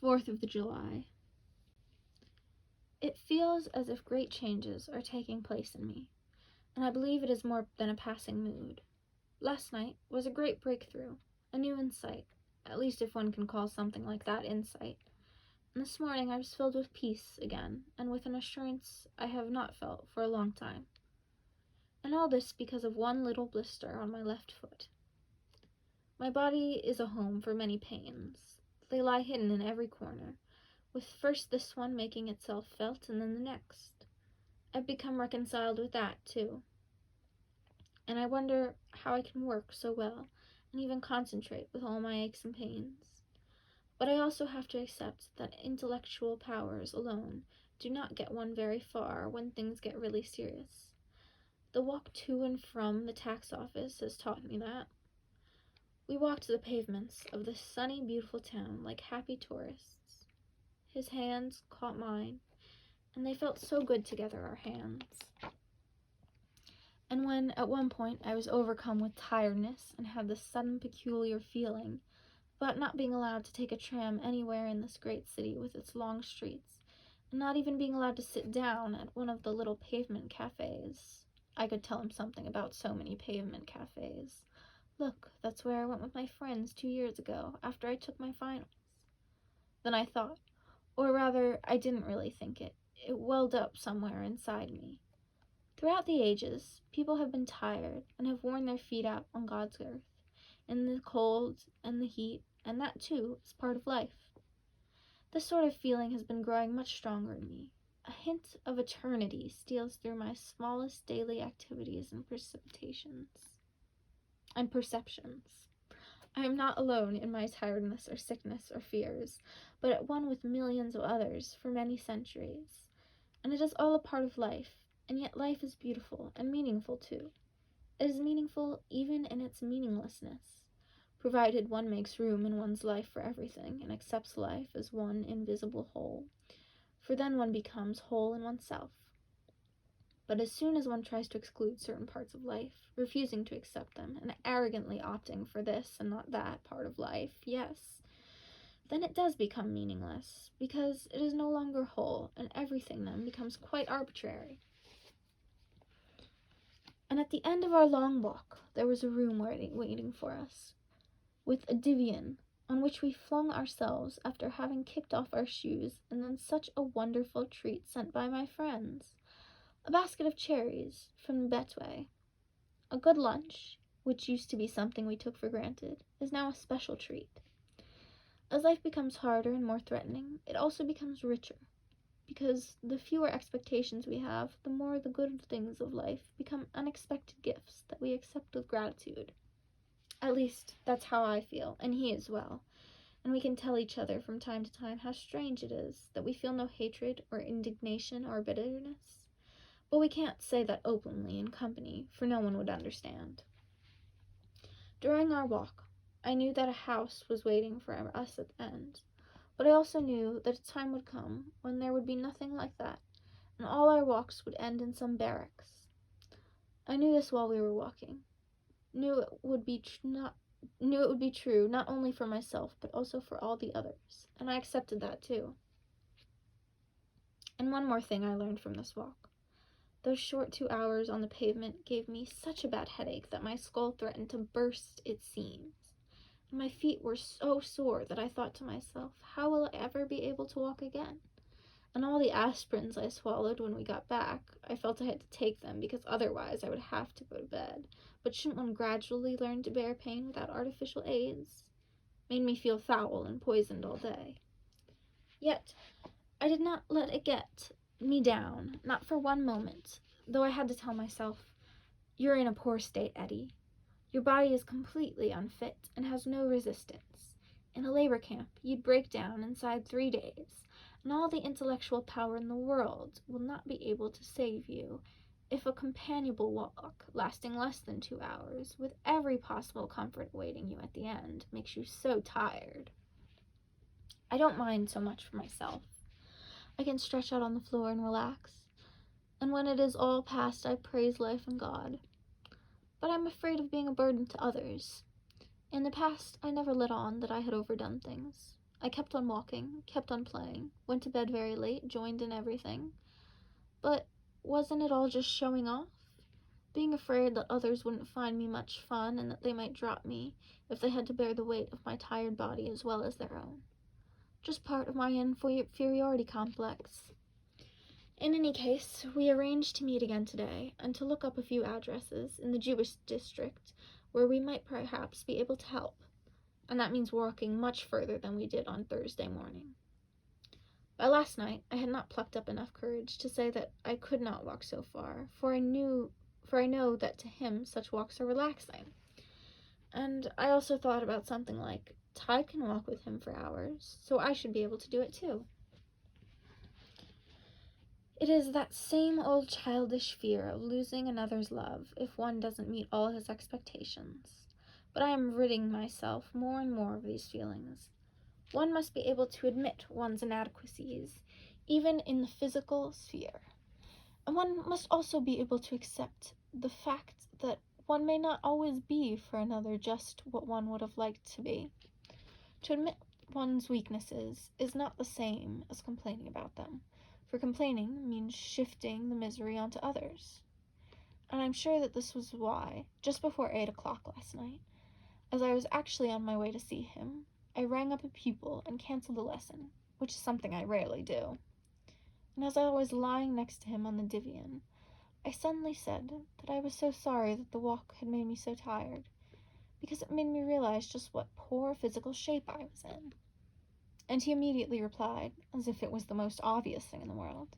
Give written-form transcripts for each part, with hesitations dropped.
4th of July. It feels as if great changes are taking place in me, and I believe it is more than a passing mood. Last night was a great breakthrough, a new insight, at least if one can call something like that insight. And this morning I was filled with peace again, and with an assurance I have not felt for a long time. And all this because of one little blister on my left foot. My body is a home for many pains. They lie hidden in every corner, with first this one making itself felt and then the next. I've become reconciled with that, too. And I wonder how I can work so well and even concentrate with all my aches and pains. But I also have to accept that intellectual powers alone do not get one very far when things get really serious. The walk to and from the tax office has taught me that. We walked the pavements of this sunny, beautiful town like happy tourists. His hands caught mine, and they felt so good together, our hands. And when, at one point, I was overcome with tiredness and had this sudden peculiar feeling about not being allowed to take a tram anywhere in this great city with its long streets, and not even being allowed to sit down at one of the little pavement cafes. I could tell him something about so many pavement cafes. Look, that's where I went with my friends 2 years ago, after I took my finals. Then I thought, or rather, I didn't really think it. It welled up somewhere inside me. Throughout the ages, people have been tired and have worn their feet out on God's earth, in the cold and the heat, and that, too, is part of life. This sort of feeling has been growing much stronger in me. A hint of eternity steals through my smallest daily activities and perceptions. I am not alone in my tiredness or sickness or fears, but at one with millions of others for many centuries. And it is all a part of life, and yet life is beautiful and meaningful too. It is meaningful even in its meaninglessness, provided one makes room in one's life for everything and accepts life as one invisible whole, for then one becomes whole in oneself. But as soon as one tries to exclude certain parts of life, refusing to accept them, and arrogantly opting for this and not that part of life, yes, then it does become meaningless, because it is no longer whole, and everything then becomes quite arbitrary. And at the end of our long walk, there was a room waiting for us, with a divan on which we flung ourselves after having kicked off our shoes, and then such a wonderful treat sent by my friends. A basket of cherries from Betway. A good lunch, which used to be something we took for granted, is now a special treat. As life becomes harder and more threatening, it also becomes richer, because the fewer expectations we have, the more the good things of life become unexpected gifts that we accept with gratitude. At least, that's how I feel, and he as well. And we can tell each other from time to time how strange it is that we feel no hatred or indignation or bitterness. But we can't say that openly in company, for no one would understand. During our walk, I knew that a house was waiting for us at the end, but I also knew that a time would come when there would be nothing like that, and all our walks would end in some barracks. I knew this while we were walking, knew it would be true not only for myself, but also for all the others, and I accepted that too. And one more thing I learned from this walk. Those short 2 hours on the pavement gave me such a bad headache that my skull threatened to burst its seams. And my feet were so sore that I thought to myself, how will I ever be able to walk again? And all the aspirins I swallowed when we got back, I felt I had to take them because otherwise I would have to go to bed. But shouldn't one gradually learn to bear pain without artificial aids? Made me feel foul and poisoned all day. Yet, I did not let it get me down, not for one moment, though I had to tell myself, you're in a poor state, Etty. Your body is completely unfit and has no resistance. In a labor camp, you'd break down inside 3 days, and all the intellectual power in the world will not be able to save you if a companionable walk lasting less than 2 hours, with every possible comfort awaiting you at the end, makes you so tired. I don't mind so much for myself. I can stretch out on the floor and relax, and when it is all past, I praise life and God. But I'm afraid of being a burden to others. In the past, I never let on that I had overdone things. I kept on walking, kept on playing, went to bed very late, joined in everything. But wasn't it all just showing off? Being afraid that others wouldn't find me much fun and that they might drop me if they had to bear the weight of my tired body as well as their own. Just part of my inferiority complex. In any case, we arranged to meet again today and to look up a few addresses in the Jewish district where we might perhaps be able to help, and that means walking much further than we did on Thursday morning. By last night, I had not plucked up enough courage to say that I could not walk so far, for I know that to him such walks are relaxing. And I also thought about something like, Ty can walk with him for hours, so I should be able to do it too. It is that same old childish fear of losing another's love if one doesn't meet all his expectations. But I am ridding myself more and more of these feelings. One must be able to admit one's inadequacies, even in the physical sphere. And one must also be able to accept the fact that one may not always be for another just what one would have liked to be. To admit one's weaknesses is not the same as complaining about them, for complaining means shifting the misery onto others. And I'm sure that this was why, just before 8 o'clock last night, as I was actually on my way to see him, I rang up a pupil and canceled a lesson, which is something I rarely do. And as I was lying next to him on the divan, I suddenly said that I was so sorry that the walk had made me so tired, because it made me realize just what poor physical shape I was in. And he immediately replied, as if it was the most obvious thing in the world,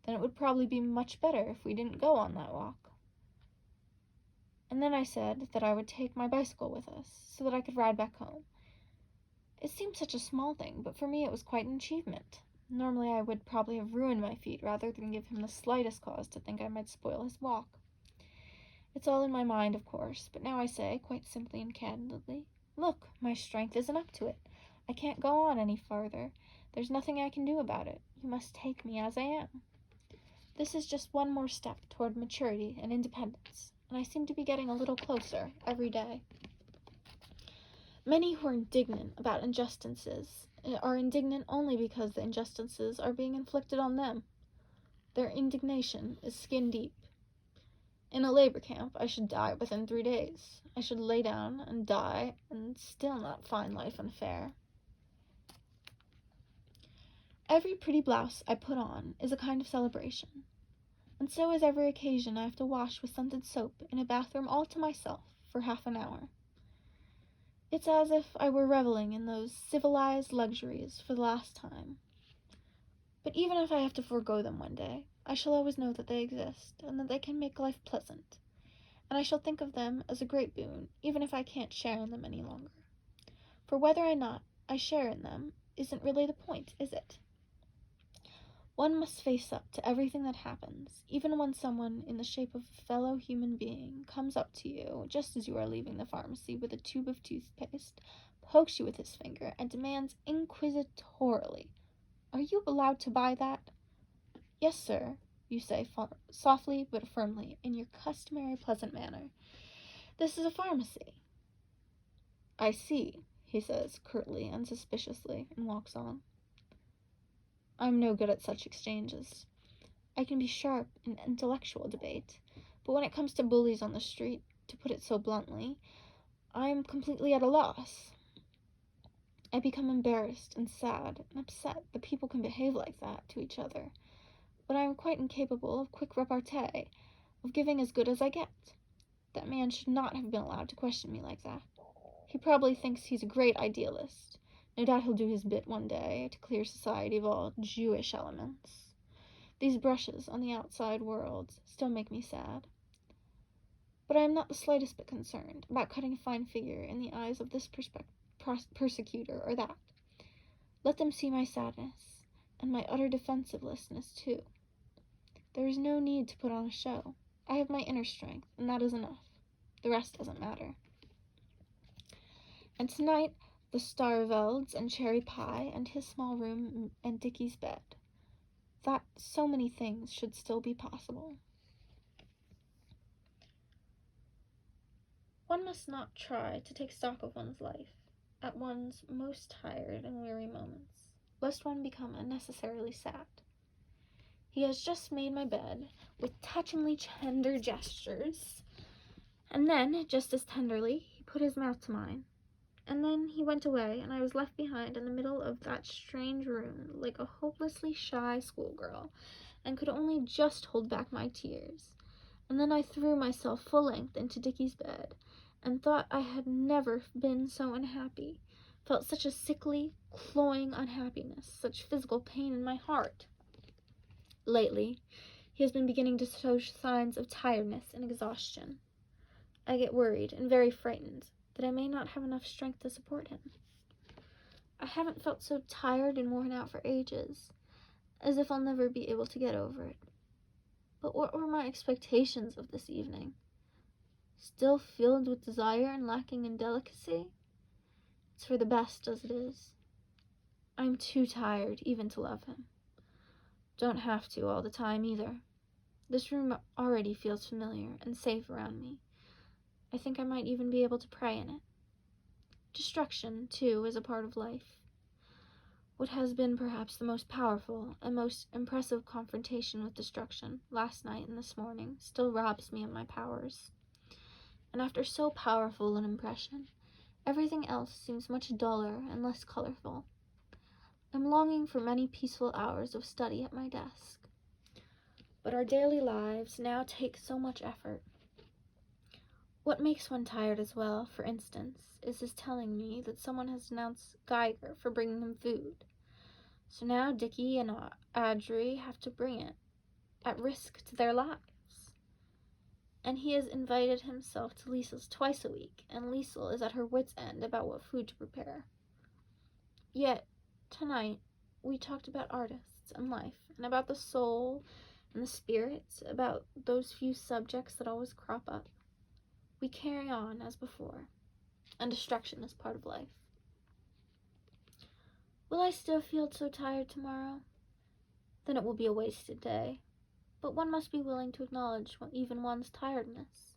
then it would probably be much better if we didn't go on that walk. And then I said that I would take my bicycle with us, so that I could ride back home. It seemed such a small thing, but for me it was quite an achievement. Normally I would probably have ruined my feet rather than give him the slightest cause to think I might spoil his walk. It's all in my mind, of course, but now I say, quite simply and candidly, look, my strength isn't up to it. I can't go on any farther. There's nothing I can do about it. You must take me as I am. This is just one more step toward maturity and independence, and I seem to be getting a little closer every day. Many who are indignant about injustices are indignant only because the injustices are being inflicted on them. Their indignation is skin deep. In a labor camp, I should die within 3 days. I should lay down and die and still not find life unfair. Every pretty blouse I put on is a kind of celebration, and so is every occasion I have to wash with scented soap in a bathroom all to myself for half an hour. It's as if I were reveling in those civilized luxuries for the last time. But even if I have to forego them one day, I shall always know that they exist, and that they can make life pleasant, and I shall think of them as a great boon, even if I can't share in them any longer. For whether or not I share in them isn't really the point, is it? One must face up to everything that happens, even when someone in the shape of a fellow human being comes up to you just as you are leaving the pharmacy with a tube of toothpaste, pokes you with his finger, and demands inquisitorily, "Are you allowed to buy that?" "Yes, sir," you say softly but firmly, in your customary pleasant manner. "This is a pharmacy." "I see," he says curtly and suspiciously, and walks on. I'm no good at such exchanges. I can be sharp in intellectual debate, but when it comes to bullies on the street, to put it so bluntly, I am completely at a loss. I become embarrassed and sad and upset that people can behave like that to each other, but I am quite incapable of quick repartee, of giving as good as I get. That man should not have been allowed to question me like that. He probably thinks he's a great idealist. No doubt he'll do his bit one day to clear society of all Jewish elements. These brushes on the outside world still make me sad. But I am not the slightest bit concerned about cutting a fine figure in the eyes of this persecutor or that. Let them see my sadness, and my utter defensiveness too. There is no need to put on a show. I have my inner strength, and that is enough. The rest doesn't matter. And tonight, the Starvelds and cherry pie and his small room and Dickie's bed. That so many things should still be possible. One must not try to take stock of one's life. at one's most tired and weary moments, lest one become unnecessarily sad. He has just made my bed with touchingly tender gestures, and then, just as tenderly, he put his mouth to mine. And then he went away, and I was left behind in the middle of that strange room like a hopelessly shy schoolgirl, and could only just hold back my tears. And then I threw myself full length into Dickie's bed, and thought I had never been so unhappy, felt such a sickly, cloying unhappiness, such physical pain in my heart. Lately, he has been beginning to show signs of tiredness and exhaustion. I get worried and very frightened that I may not have enough strength to support him. I haven't felt so tired and worn out for ages, as if I'll never be able to get over it. But what were my expectations of this evening? Still filled with desire and lacking in delicacy? It's for the best as it is. I'm too tired even to love him. Don't have to all the time either. This room already feels familiar and safe around me. I think I might even be able to pray in it. Destruction, too, is a part of life. What has been perhaps the most powerful and most impressive confrontation with destruction last night and this morning still robs me of my powers. And after so powerful an impression, everything else seems much duller and less colorful. I'm longing for many peaceful hours of study at my desk. But our daily lives now take so much effort. What makes one tired as well, for instance, is his telling me that someone has denounced Geiger for bringing him food. So now Dickie and Audrey have to bring it, at risk to their lives. And he has invited himself to Liesel's twice a week, and Liesel is at her wit's end about what food to prepare. Yet, tonight, we talked about artists and life, and about the soul and the spirit, about those few subjects that always crop up. We carry on as before, and destruction is part of life. Will I still feel so tired tomorrow? Then it will be a wasted day. But one must be willing to acknowledge even one's tiredness.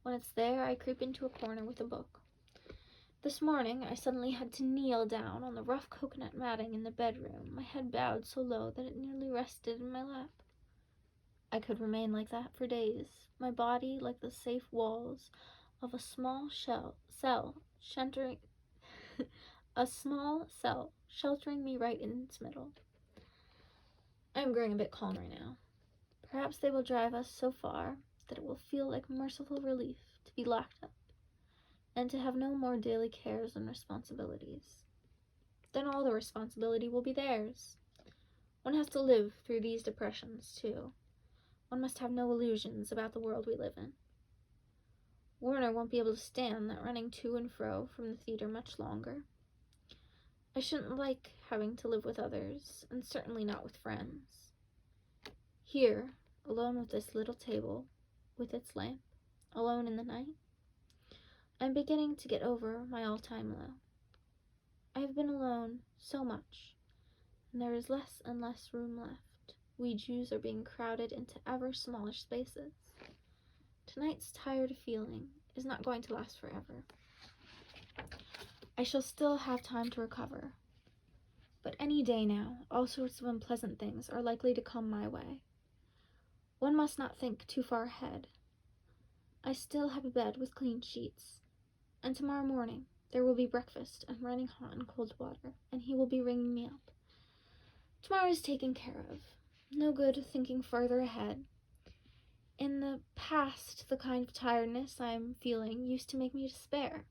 When it's there, I creep into a corner with a book. This morning, I suddenly had to kneel down on the rough coconut matting in the bedroom, my head bowed so low that it nearly rested in my lap. I could remain like that for days, my body like the safe walls of a small cell sheltering me right in its middle. I am growing a bit calmer now. Perhaps they will drive us so far that it will feel like merciful relief to be locked up, and to have no more daily cares and responsibilities. Then all the responsibility will be theirs. One has to live through these depressions, too. One must have no illusions about the world we live in. Werner won't be able to stand that running to and fro from the theater much longer. I shouldn't like having to live with others, and certainly not with friends. Here, alone with this little table, with its lamp, alone in the night, I'm beginning to get over my all-time low. I have been alone so much, and there is less and less room left. We Jews are being crowded into ever smaller spaces. Tonight's tired feeling is not going to last forever. I shall still have time to recover. But any day now, all sorts of unpleasant things are likely to come my way. One must not think too far ahead. I still have a bed with clean sheets, and tomorrow morning there will be breakfast and running hot and cold water, and he will be ringing me up. Tomorrow is taken care of. No good thinking further ahead. In the past, the kind of tiredness I am feeling used to make me despair.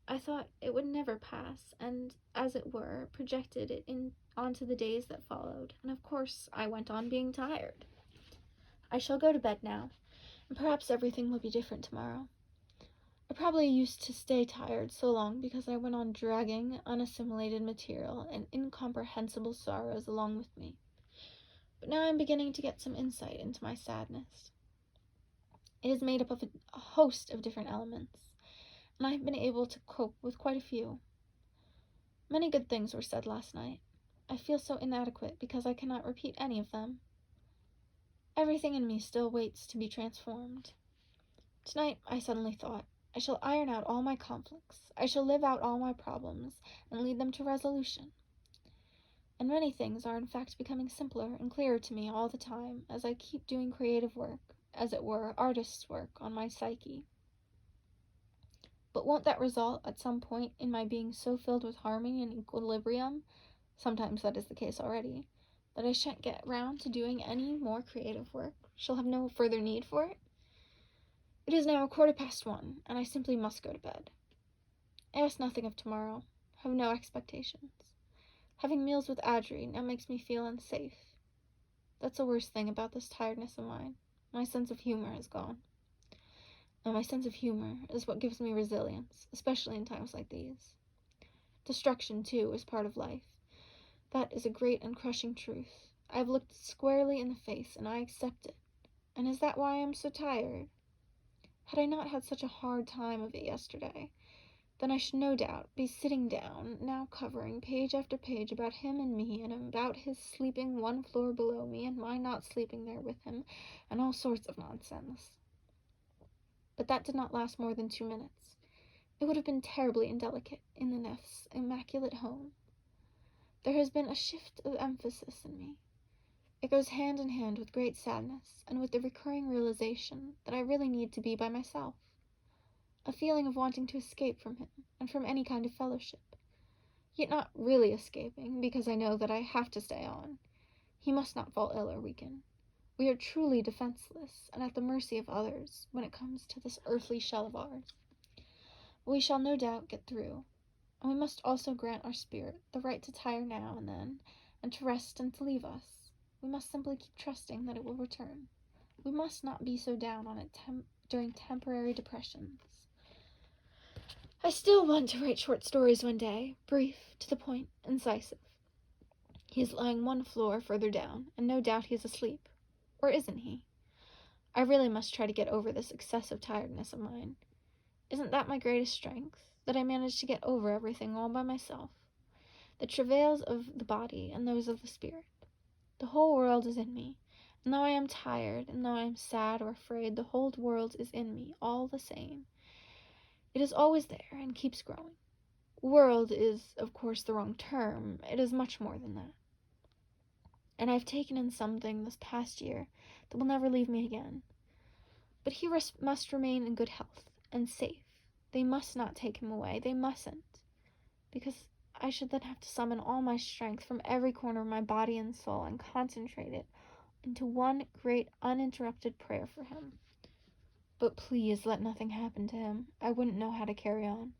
I thought it would never pass, and, as it were, projected it onto the days that followed, and of course I went on being tired. I shall go to bed now, and perhaps everything will be different tomorrow. I probably used to stay tired so long because I went on dragging unassimilated material and incomprehensible sorrows along with me. But now I'm beginning to get some insight into my sadness. It is made up of a host of different elements, and I have been able to cope with quite a few. Many good things were said last night. I feel so inadequate because I cannot repeat any of them. Everything in me still waits to be transformed. Tonight I suddenly thought, I shall iron out all my conflicts. I shall live out all my problems and lead them to resolution. And many things are in fact becoming simpler and clearer to me all the time as I keep doing creative work, as it were, artist's work on my psyche. But won't that result at some point in my being so filled with harmony and equilibrium, sometimes that is the case already, that I shan't get round to doing any more creative work, shall have no further need for it? It is now 1:15, and I simply must go to bed. I ask nothing of tomorrow, have no expectations. Having meals with Audrey now makes me feel unsafe. That's the worst thing about this tiredness of mine. My sense of humor is gone. And my sense of humor is what gives me resilience, especially in times like these. Destruction, too, is part of life. That is a great and crushing truth. I have looked squarely in the face, and I accept it. And is that why I am so tired? Had I not had such a hard time of it yesterday, then I should no doubt be sitting down, now covering page after page about him and me, and about his sleeping one floor below me, and my not sleeping there with him, and all sorts of nonsense. But that did not last more than 2 minutes. It would have been terribly indelicate in the Neff's immaculate home. There has been a shift of emphasis in me. It goes hand in hand with great sadness, and with the recurring realization that I really need to be by myself. A feeling of wanting to escape from him, and from any kind of fellowship. Yet not really escaping, because I know that I have to stay on. He must not fall ill or weaken. We are truly defenseless, and at the mercy of others, when it comes to this earthly shell of ours. But we shall no doubt get through, and we must also grant our spirit the right to tire now and then, and to rest and to leave us. We must simply keep trusting that it will return. We must not be so down on it during temporary depressions. I still want to write short stories one day, brief, to the point, incisive. He is lying one floor further down, and no doubt he is asleep. Or isn't he? I really must try to get over this excessive tiredness of mine. Isn't that my greatest strength, that I manage to get over everything all by myself? The travails of the body and those of the spirit. The whole world is in me, and though I am tired, and though I am sad or afraid, the whole world is in me, all the same. It is always there, and keeps growing. World is, of course, the wrong term. It is much more than that. And I have taken in something this past year that will never leave me again. But he must remain in good health, and safe. They must not take him away. They mustn't. Because I should then have to summon all my strength from every corner of my body and soul, and concentrate it into one great uninterrupted prayer for him. But please let nothing happen to him. I wouldn't know how to carry on.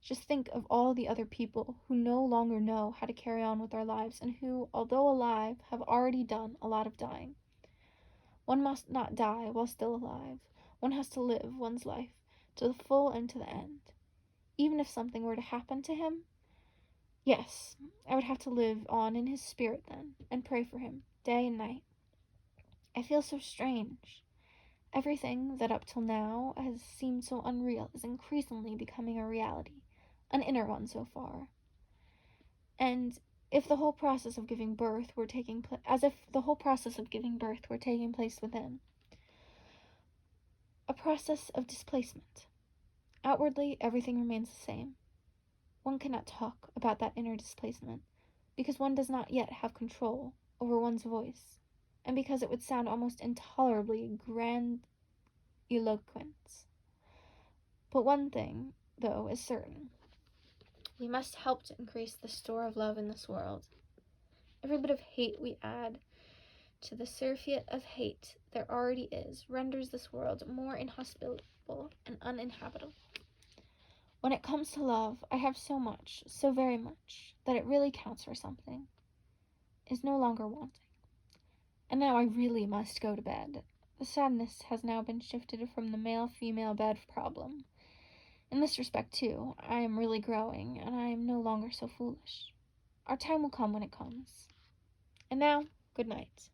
Just think of all the other people who no longer know how to carry on with their lives, and who, although alive, have already done a lot of dying. One must not die while still alive. One has to live one's life to the full and to the end. Even if something were to happen to him, yes, I would have to live on in his spirit then, and pray for him, day and night. I feel so strange. Everything that up till now has seemed so unreal is increasingly becoming a reality, an inner one so far. And if the whole process of giving birth were taking place, as if the whole process of giving birth were taking place within, a process of displacement. Outwardly, everything remains the same. One cannot talk about that inner displacement, because one does not yet have control over one's voice, and because it would sound almost intolerably grandiloquent. But one thing, though, is certain. We must help to increase the store of love in this world. Every bit of hate we add to the surfeit of hate there already is renders this world more inhospitable and uninhabitable. When it comes to love, I have so much, so very much, that it really counts for something, is no longer wanting. And now I really must go to bed. The sadness has now been shifted from the male-female bed problem. In this respect, too, I am really growing, and I am no longer so foolish. Our time will come when it comes. And now, good night.